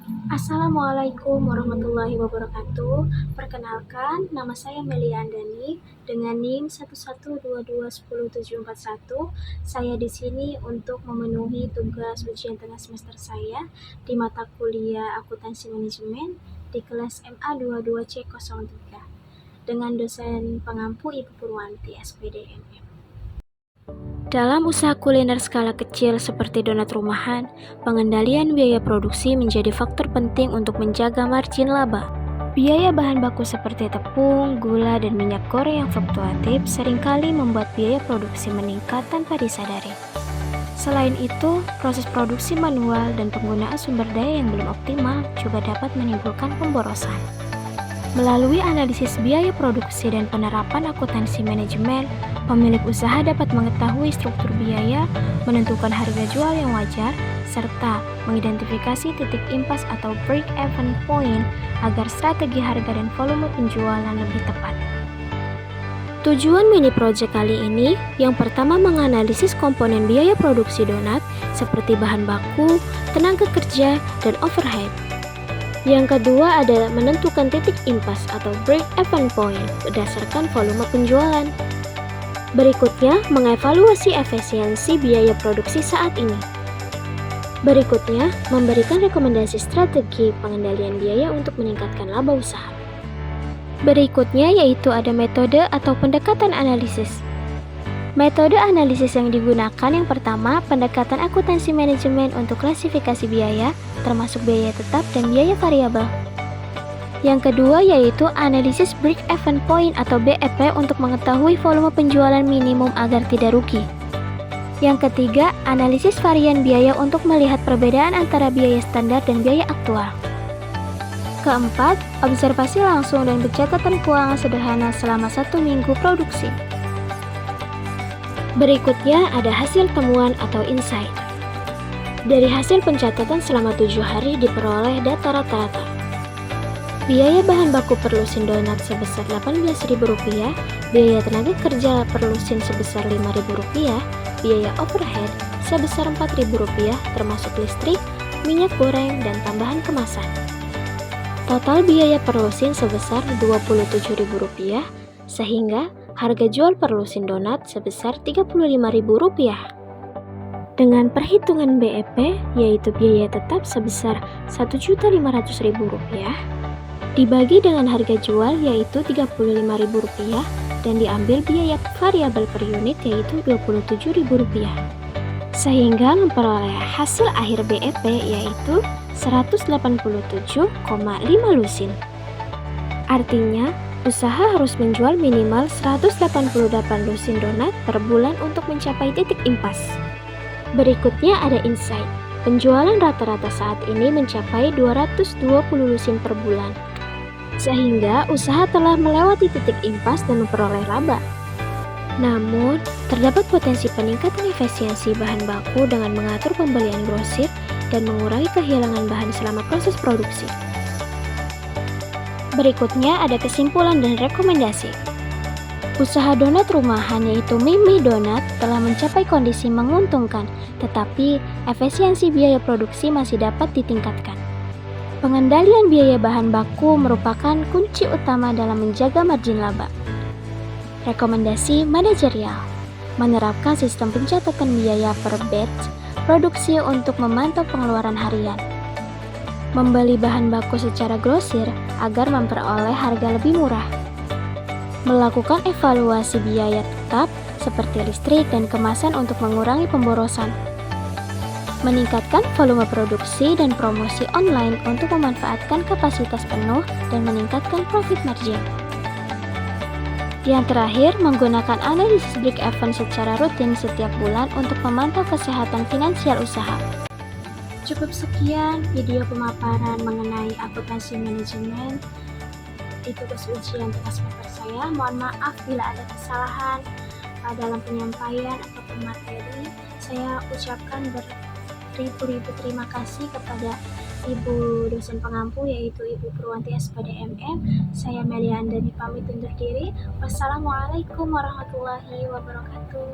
Assalamualaikum warahmatullahi wabarakatuh. Perkenalkan, nama saya Melia Andani dengan NIM 112210741. Saya di sini untuk memenuhi tugas ujian tengah semester saya di mata kuliah Akuntansi Manajemen di kelas MA 22C03 dengan dosen pengampu Ibu Purwanti SPDMM. Dalam usaha kuliner skala kecil seperti donat rumahan, pengendalian biaya produksi menjadi faktor penting untuk menjaga margin laba. Biaya bahan baku seperti tepung, gula, dan minyak goreng yang fluktuatif seringkali membuat biaya produksi meningkat tanpa disadari. Selain itu, proses produksi manual dan penggunaan sumber daya yang belum optimal juga dapat menimbulkan pemborosan. Melalui analisis biaya produksi dan penerapan akuntansi manajemen, pemilik usaha dapat mengetahui struktur biaya, menentukan harga jual yang wajar, serta mengidentifikasi titik impas atau break-even point agar strategi harga dan volume penjualan lebih tepat. Tujuan mini project kali ini, yang pertama menganalisis komponen biaya produksi donat seperti bahan baku, tenaga kerja, dan overhead. Yang kedua adalah menentukan titik impas atau break-even point berdasarkan volume penjualan. Berikutnya, mengevaluasi efisiensi biaya produksi saat ini. Berikutnya, memberikan rekomendasi strategi pengendalian biaya untuk meningkatkan laba usaha. Berikutnya yaitu ada metode atau pendekatan analisis. Metode analisis yang digunakan yang pertama, pendekatan akuntansi manajemen untuk klasifikasi biaya, termasuk biaya tetap dan biaya variabel. Yang kedua yaitu analisis break-even point atau BEP untuk mengetahui volume penjualan minimum agar tidak rugi. Yang ketiga, analisis varian biaya untuk melihat perbedaan antara biaya standar dan biaya aktual. Keempat, observasi langsung dan pencatatan keuangan sederhana selama 1 minggu produksi. Berikutnya ada hasil temuan atau insight. Dari hasil pencatatan selama 7 hari diperoleh data rata-rata. Biaya bahan baku per lusin donat sebesar Rp18.000, biaya tenaga kerja per lusin sebesar Rp5.000, biaya overhead sebesar Rp4.000 termasuk listrik, minyak goreng, dan tambahan kemasan. Total biaya per lusin sebesar Rp27.000, sehingga harga jual per lusin donat sebesar Rp35.000. Dengan perhitungan BEP, yaitu biaya tetap sebesar Rp1.500.000, dibagi dengan harga jual yaitu Rp35.000 dan diambil biaya variabel per unit yaitu Rp27.000. Sehingga memperoleh hasil akhir BEP yaitu 187,5 lusin. Artinya, usaha harus menjual minimal 188 lusin donat per bulan untuk mencapai titik impas. Berikutnya ada insight. Penjualan rata-rata saat ini mencapai 220 lusin per bulan. Sehingga usaha telah melewati titik impas dan memperoleh laba. Namun, terdapat potensi peningkatan efisiensi bahan baku dengan mengatur pembelian grosir dan mengurangi kehilangan bahan selama proses produksi. Berikutnya ada kesimpulan dan rekomendasi. Usaha donat rumahan yaitu Mimi Donat telah mencapai kondisi menguntungkan, tetapi efisiensi biaya produksi masih dapat ditingkatkan. Pengendalian biaya bahan baku merupakan kunci utama dalam menjaga margin laba. Rekomendasi manajerial: menerapkan sistem pencatatan biaya per batch produksi untuk memantau pengeluaran harian. Membeli bahan baku secara grosir agar memperoleh harga lebih murah. Melakukan evaluasi biaya tetap seperti listrik dan kemasan untuk mengurangi pemborosan. Meningkatkan volume produksi dan promosi online untuk memanfaatkan kapasitas penuh dan meningkatkan profit margin. Yang terakhir, menggunakan analisis break-even secara rutin setiap bulan untuk memantau kesehatan finansial usaha. Cukup sekian video pemaparan mengenai akuntansi manajemen di tugas ujian tengah semester saya. Mohon maaf bila ada kesalahan dalam penyampaian ataupun materi. Saya ucapkan beribu-ribu terima kasih kepada Ibu dosen pengampu yaitu Ibu Purwanti SPDMM. Saya Melia Andani pamit undur diri. Wassalamualaikum warahmatullahi wabarakatuh.